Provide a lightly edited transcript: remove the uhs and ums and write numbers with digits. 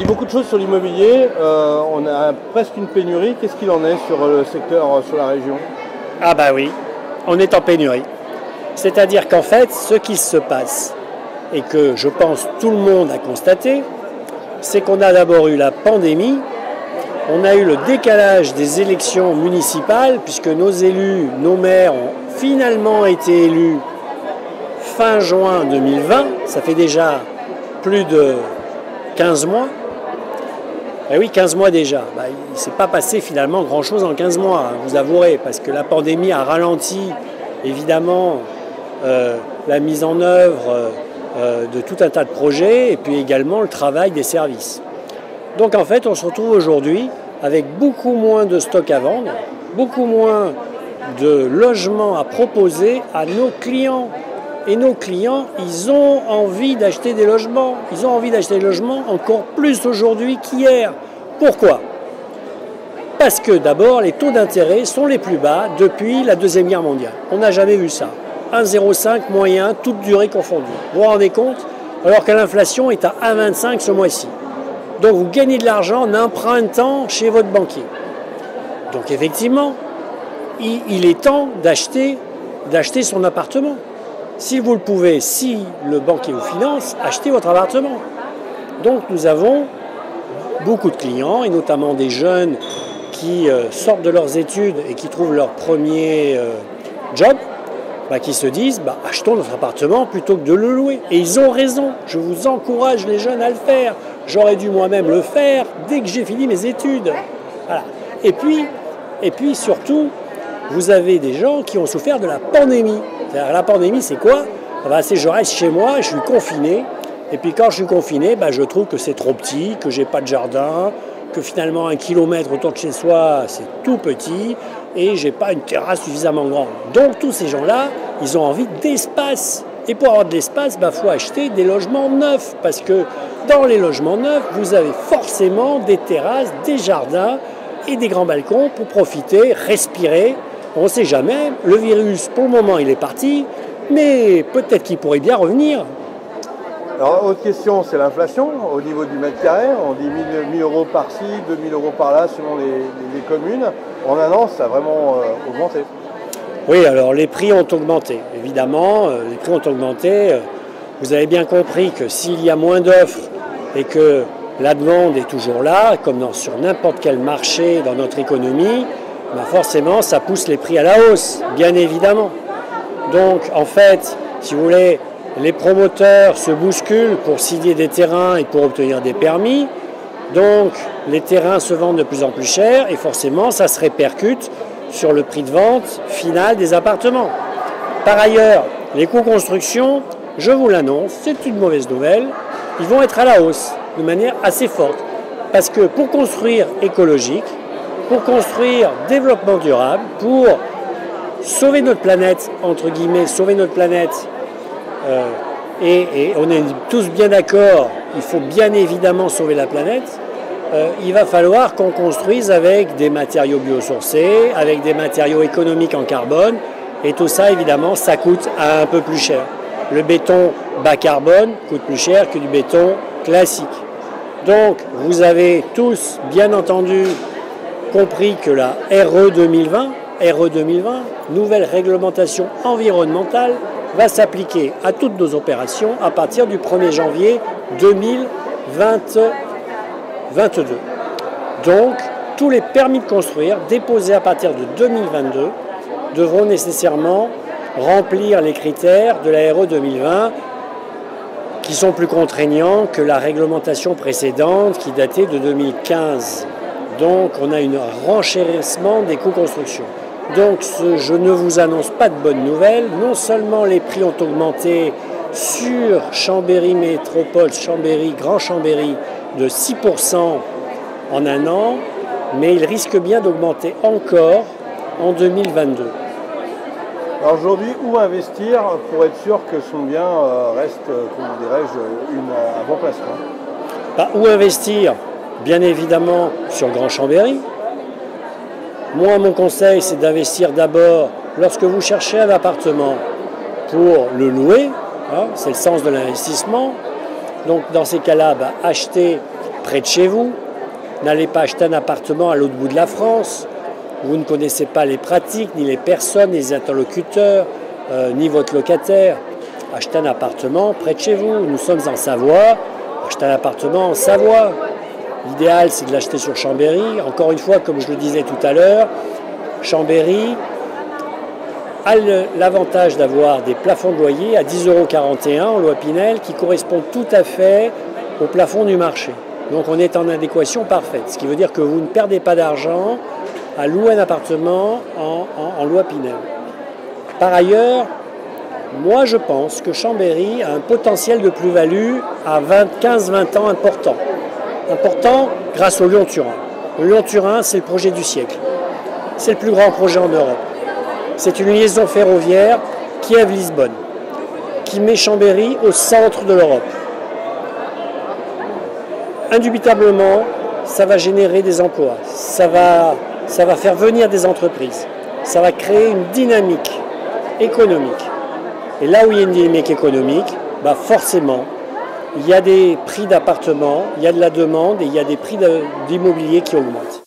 dit beaucoup de choses sur l'immobilier. On a presque une pénurie. Qu'est-ce qu'il en est sur le secteur, sur la région? Ah bah oui, on est en pénurie. C'est-à-dire qu'en fait, ce qui se passe, et que je pense tout le monde a constaté, c'est qu'on a d'abord eu la pandémie, on a eu le décalage des élections municipales, puisque nos élus, nos maires ont finalement été élus fin juin 2020, ça fait déjà plus de 15 mois. Eh oui, 15 mois déjà. Il ne s'est pas passé finalement grand-chose en 15 mois, hein, vous avouerez, parce que la pandémie a ralenti évidemment la mise en œuvre de tout un tas de projets et puis également le travail des services. Donc en fait, on se retrouve aujourd'hui avec beaucoup moins de stock à vendre, beaucoup moins de logements à proposer à nos clients. Et nos clients, ils ont envie d'acheter des logements. Ils ont envie d'acheter des logements encore plus aujourd'hui qu'hier. Pourquoi? Parce que d'abord, les taux d'intérêt sont les plus bas depuis la Deuxième Guerre mondiale. On n'a jamais vu ça. 1,05 moyen, toute durée confondue. Vous vous rendez compte? Alors que l'inflation est à 1,25 ce mois-ci. Donc vous gagnez de l'argent en empruntant chez votre banquier. Donc effectivement, il est temps d'acheter son appartement. Si vous le pouvez, si le banquier vous finance, achetez votre appartement. Donc nous avons beaucoup de clients, et notamment des jeunes qui sortent de leurs études et qui trouvent leur premier job, qui se disent achetons notre appartement plutôt que de le louer. Et ils ont raison, je vous encourage les jeunes à le faire. J'aurais dû moi-même le faire dès que j'ai fini mes études. Voilà. Et puis surtout, vous avez des gens qui ont souffert de la pandémie. La pandémie, c'est quoi? C'est je reste chez moi, je suis confiné, et puis quand je suis confiné, je trouve que c'est trop petit, que j'ai pas de jardin, que finalement 1 kilomètre autour de chez soi, c'est tout petit, et j'ai pas une terrasse suffisamment grande. Donc tous ces gens-là, ils ont envie d'espace. Et pour avoir de l'espace, faut acheter des logements neufs, parce que dans les logements neufs, vous avez forcément des terrasses, des jardins et des grands balcons pour profiter, respirer. On ne sait jamais, le virus, pour le moment, il est parti, mais peut-être qu'il pourrait bien revenir. Alors, autre question, c'est l'inflation au niveau du mètre carré. On dit 1 000 euros par-ci, 2 000 euros par-là, selon les communes. En un an, ça a vraiment augmenté. Oui, alors les prix ont augmenté, évidemment. Les prix ont augmenté. Vous avez bien compris que s'il y a moins d'offres et que la demande est toujours là, comme sur n'importe quel marché dans notre économie, forcément, ça pousse les prix à la hausse, bien évidemment. Donc, en fait, si vous voulez, les promoteurs se bousculent pour signer des terrains et pour obtenir des permis. Donc, les terrains se vendent de plus en plus cher et forcément, ça se répercute sur le prix de vente final des appartements. Par ailleurs, les coûts construction, je vous l'annonce, c'est une mauvaise nouvelle, ils vont être à la hausse de manière assez forte. Parce que pour construire écologique, pour construire développement durable, pour sauver notre planète, entre guillemets, sauver notre planète, et on est tous bien d'accord, il faut bien évidemment sauver la planète, il va falloir qu'on construise avec des matériaux biosourcés, avec des matériaux économiques en carbone, et tout ça, évidemment, ça coûte un peu plus cher. Le béton bas carbone coûte plus cher que du béton classique. Donc, vous avez tous, bien entendu, compris que la RE 2020, nouvelle réglementation environnementale, va s'appliquer à toutes nos opérations à partir du 1er janvier 2022. Donc, tous les permis de construire déposés à partir de 2022 devront nécessairement remplir les critères de la RE 2020 qui sont plus contraignants que la réglementation précédente qui datait de 2015. Donc, on a un renchérissement des coûts construction. Donc, je ne vous annonce pas de bonnes nouvelles. Non seulement les prix ont augmenté sur Chambéry Métropole, Grand Chambéry, de 6% en un an, mais ils risquent bien d'augmenter encore en 2022. Alors aujourd'hui, où investir pour être sûr que son bien reste, comment dirais-je, un bon placement? Où investir? Bien évidemment sur Grand Chambéry. Moi, mon conseil, c'est d'investir d'abord lorsque vous cherchez un appartement pour le louer. C'est le sens de l'investissement. Donc, dans ces cas-là, achetez près de chez vous. N'allez pas acheter un appartement à l'autre bout de la France. Vous ne connaissez pas les pratiques, ni les personnes, ni les interlocuteurs, ni votre locataire. Achetez un appartement près de chez vous. Nous sommes en Savoie. Achetez un appartement en Savoie. L'idéal, c'est de l'acheter sur Chambéry. Encore une fois, comme je le disais tout à l'heure, Chambéry a l'avantage d'avoir des plafonds de loyer à 10,41 € en loi Pinel qui correspondent tout à fait au plafond du marché. Donc on est en adéquation parfaite, ce qui veut dire que vous ne perdez pas d'argent à louer un appartement en loi Pinel. Par ailleurs, moi je pense que Chambéry a un potentiel de plus-value à 15-20 ans important. Important grâce au Lyon-Turin. Le Lyon-Turin, c'est le projet du siècle. C'est le plus grand projet en Europe. C'est une liaison ferroviaire Kiev-Lisbonne qui met Chambéry au centre de l'Europe. Indubitablement, ça va générer des emplois, ça va faire venir des entreprises, ça va créer une dynamique économique. Et là où il y a une dynamique économique, forcément, il y a des prix d'appartements, il y a de la demande et il y a des prix d'immobilier qui augmentent.